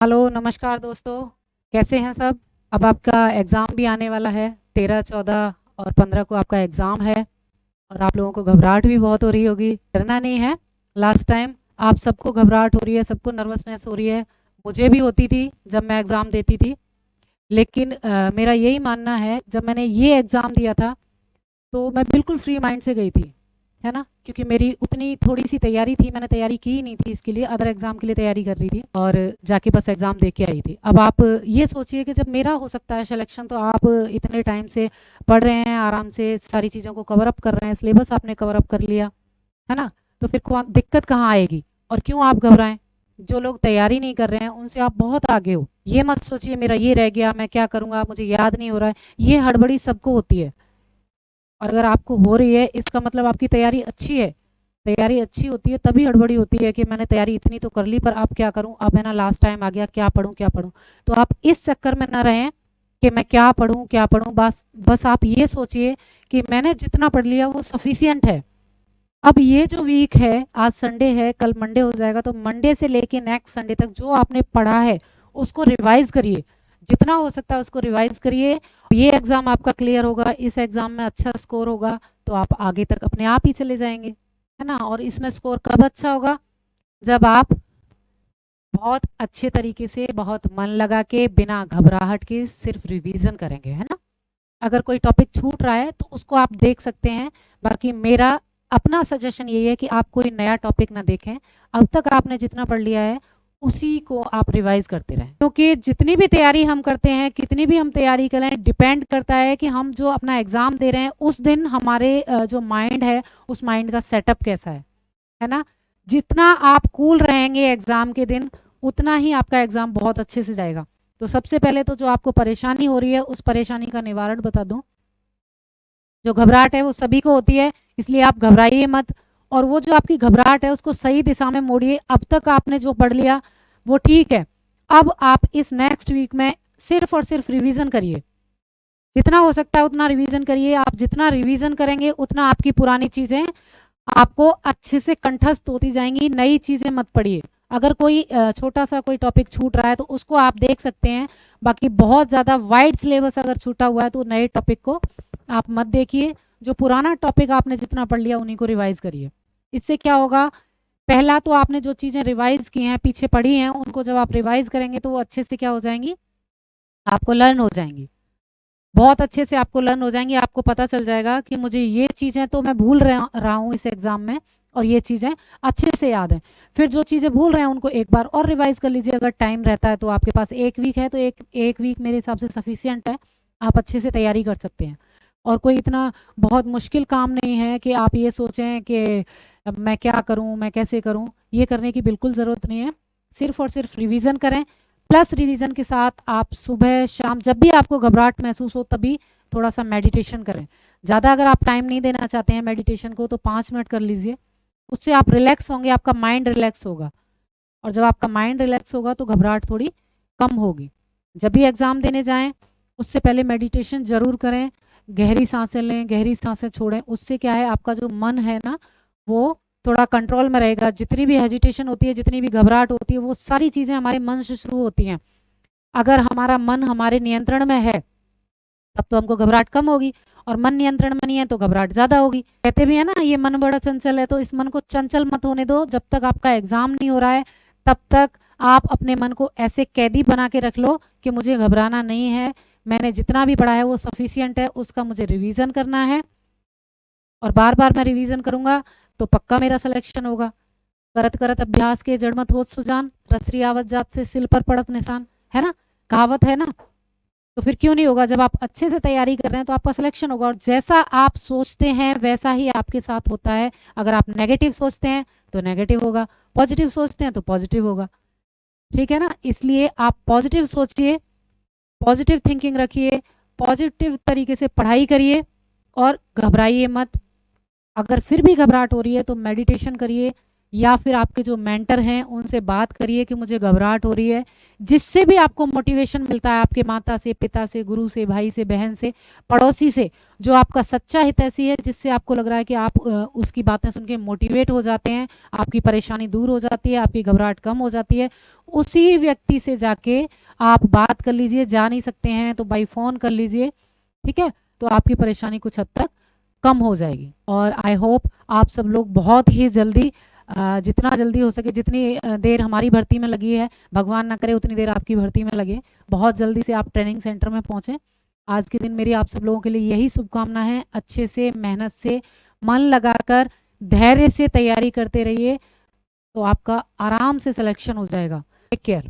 Hello नमस्कार दोस्तों। कैसे हैं सब। अब आपका एग्ज़ाम भी आने वाला है। 13, 14 और 15 को आपका एग्ज़ाम है और आप लोगों को घबराहट भी बहुत हो रही होगी। डरना नहीं है। लास्ट टाइम आप सबको घबराहट हो रही है, सबको नर्वसनेस हो रही है। मुझे भी होती थी जब मैं एग्ज़ाम देती थी। लेकिन मेरा यही मानना है, जब मैंने ये एग्ज़ाम दिया था तो मैं बिल्कुल फ्री माइंड से गई थी, है ना। क्योंकि मेरी उतनी थोड़ी सी तैयारी थी, मैंने तैयारी की ही नहीं थी इसके लिए, अदर एग्जाम के लिए तैयारी कर रही थी और जाके बस एग्जाम दे के आई थी। अब आप ये सोचिए कि जब मेरा हो सकता है सिलेक्शन, तो आप इतने टाइम से पढ़ रहे हैं, आराम से सारी चीज़ों को कवर अप कर रहे हैं, सिलेबस आपने कवर अप कर लिया, है ना। तो फिर दिक्कत कहाँ आएगी और क्यों आप घबराएं। जो लोग तैयारी नहीं कर रहे हैं उनसे आप बहुत आगे हो। ये मत सोचिए मेरा ये रह गया, मैं क्या करूंगा, मुझे याद नहीं हो रहा है। ये हड़बड़ी सबको होती है और अगर आपको हो रही है इसका मतलब आपकी तैयारी अच्छी है। तैयारी अच्छी होती है तभी हड़बड़ी होती है कि मैंने तैयारी इतनी तो कर ली, पर अब क्या करूं, अब है ना लास्ट टाइम आ गया, क्या पढूं क्या पढूं। तो आप इस चक्कर में ना रहें कि मैं क्या पढूं। बस बस आप ये सोचिए कि मैंने जितना पढ़ लिया वो सफिशियंट है। अब ये जो वीक है, आज संडे है, कल मंडे हो जाएगा, तो मंडे से लेके नेक्स्ट संडे तक जो आपने पढ़ा है उसको रिवाइज करिए। जितना हो सकता है उसको रिवाइज करिए। ये एग्जाम आपका क्लियर होगा, इस एग्जाम में अच्छा स्कोर होगा तो आप आगे तक अपने आप ही चले जाएंगे, है ना। और इसमें स्कोर कब अच्छा होगा, जब आप बहुत अच्छे तरीके से, बहुत मन लगा के, बिना घबराहट के सिर्फ रिवीजन करेंगे, है ना। अगर कोई टॉपिक छूट रहा है तो उसको आप देख सकते हैं। बाकी मेरा अपना सजेशन यही है कि आप कोई नया टॉपिक ना देखें। अब तक आपने जितना पढ़ लिया है उसी को आप रिवाइज करते रहें, क्योंकि जितनी भी तैयारी हम करते हैं, कितनी भी हम तैयारी करें, डिपेंड करता है कि हम जो अपना एग्जाम दे रहे हैं उस दिन हमारे जो माइंड है, उस माइंड का सेटअप कैसा है ना। जितना आप कूल रहेंगे एग्जाम के दिन, उतना ही आपका एग्जाम बहुत अच्छे से जाएगा। तो सबसे पहले तो जो आपको परेशानी हो रही है उस परेशानी का निवारण बता दूं। जो घबराहट है वो सभी को होती है, इसलिए आप घबराइए मत। और वो जो आपकी घबराहट है उसको सही दिशा में मोड़िए। अब तक आपने जो पढ़ लिया वो ठीक है। अब आप इस नेक्स्ट वीक में सिर्फ और सिर्फ रिवीजन करिए। जितना हो सकता है उतना रिवीजन करिए। आप जितना रिवीजन करेंगे उतना आपकी पुरानी चीजें आपको अच्छे से कंठस्थ होती जाएंगी। नई चीजें मत पढ़िए। अगर कोई छोटा सा कोई टॉपिक छूट रहा है तो उसको आप देख सकते हैं। बाकी बहुत ज़्यादा वाइड सिलेबस अगर छूटा हुआ है तो नए टॉपिक को आप मत देखिए। जो पुराना टॉपिक आपने जितना पढ़ लिया उन्हीं को रिवाइज करिए। इससे क्या होगा, पहला तो आपने जो चीज़ें रिवाइज की हैं, पीछे पढ़ी हैं, उनको जब आप रिवाइज करेंगे तो वो अच्छे से क्या हो जाएंगी, आपको लर्न हो जाएंगी। बहुत अच्छे से आपको लर्न हो जाएंगी। आपको पता चल जाएगा कि मुझे ये चीज़ें तो मैं भूल रहा हूँ इस एग्जाम में, और ये चीज़ें अच्छे से याद हैं। फिर जो चीज़ें भूल रहे हैं उनको एक बार और रिवाइज कर लीजिए। अगर टाइम रहता है तो आपके पास एक वीक है, तो एक एक वीक मेरे हिसाब से सफिशियंट है। आप अच्छे से तैयारी कर सकते हैं। और कोई इतना बहुत मुश्किल काम नहीं है कि आप ये सोचें कि अब मैं क्या करूं, मैं कैसे करूं। ये करने की बिल्कुल ज़रूरत नहीं है। सिर्फ और सिर्फ रिवीजन करें। प्लस रिवीजन के साथ आप सुबह शाम जब भी आपको घबराहट महसूस हो तभी थोड़ा सा मेडिटेशन करें। ज़्यादा अगर आप टाइम नहीं देना चाहते हैं मेडिटेशन को तो 5 मिनट कर लीजिए। उससे आप रिलैक्स होंगे, आपका माइंड रिलैक्स होगा। और जब आपका माइंड रिलैक्स होगा तो घबराहट थोड़ी कम होगी। जब भी एग्ज़ाम देने जाएं उससे पहले मेडिटेशन ज़रूर करें। गहरी सांसें लें, गहरी सांसें छोड़ें। उससे क्या है, आपका जो मन है ना वो थोड़ा कंट्रोल में रहेगा। जितनी भी हेजिटेशन होती है, जितनी भी घबराहट होती है, वो सारी चीज़ें हमारे मन से शुरू होती हैं। अगर हमारा मन हमारे नियंत्रण में है तब तो हमको घबराहट कम होगी, और मन नियंत्रण में नहीं है तो घबराहट ज्यादा होगी। कहते भी है ना, ये मन बड़ा चंचल है, तो इस मन को चंचल मत होने दो। जब तक आपका एग्जाम नहीं हो रहा है तब तक आप अपने मन को ऐसे कैदी बना के रख लो कि मुझे घबराना नहीं है, मैंने जितना भी पढ़ा है वो सफिशियंट है, उसका मुझे रिवीजन करना है और बार बार मैं रिवीजन करूंगा तो पक्का मेरा सिलेक्शन होगा। करत करत अभ्यास के जड़मत होत सुजान, रसरी आवत जात से सिल पर पड़त निशान, है ना, कहावत है ना। तो फिर क्यों नहीं होगा। जब आप अच्छे से तैयारी कर रहे हैं तो आपका सिलेक्शन होगा, और जैसा आप सोचते हैं वैसा ही आपके साथ होता है। अगर आप नेगेटिव सोचते हैं तो नेगेटिव होगा, पॉजिटिव सोचते हैं तो पॉजिटिव होगा। ठीक है ना। इसलिए आप पॉजिटिव सोचिए, पॉजिटिव थिंकिंग रखिए, पॉजिटिव तरीके से पढ़ाई करिए और घबराइए मत। अगर फिर भी घबराहट हो रही है तो मेडिटेशन करिए, या फिर आपके जो मेंटर हैं उनसे बात करिए कि मुझे घबराहट हो रही है। जिससे भी आपको मोटिवेशन मिलता है, आपके माता से, पिता से, गुरु से, भाई से, बहन से, पड़ोसी से, जो आपका सच्चा हितैषी है, जिससे आपको लग रहा है कि आप उसकी बातें सुन के मोटिवेट हो जाते हैं, आपकी परेशानी दूर हो जाती है, आपकी घबराहट कम हो जाती है, उसी व्यक्ति से जाके आप बात कर लीजिए। जा नहीं सकते हैं तो बाई फ़ोन कर लीजिए, ठीक है? तो आपकी परेशानी कुछ हद तक कम हो जाएगी। और आई होप आप सब लोग बहुत ही जल्दी, जितना जल्दी हो सके, जितनी देर हमारी भर्ती में लगी है, भगवान ना करे उतनी देर आपकी भर्ती में लगे, बहुत जल्दी से आप ट्रेनिंग सेंटर में पहुँचें। आज के दिन मेरी आप सब लोगों के लिए यही शुभकामना है। अच्छे से, मेहनत से, मन लगाकर, धैर्य से तैयारी करते रहिए, तो आपका आराम से सिलेक्शन हो जाएगा। Take care.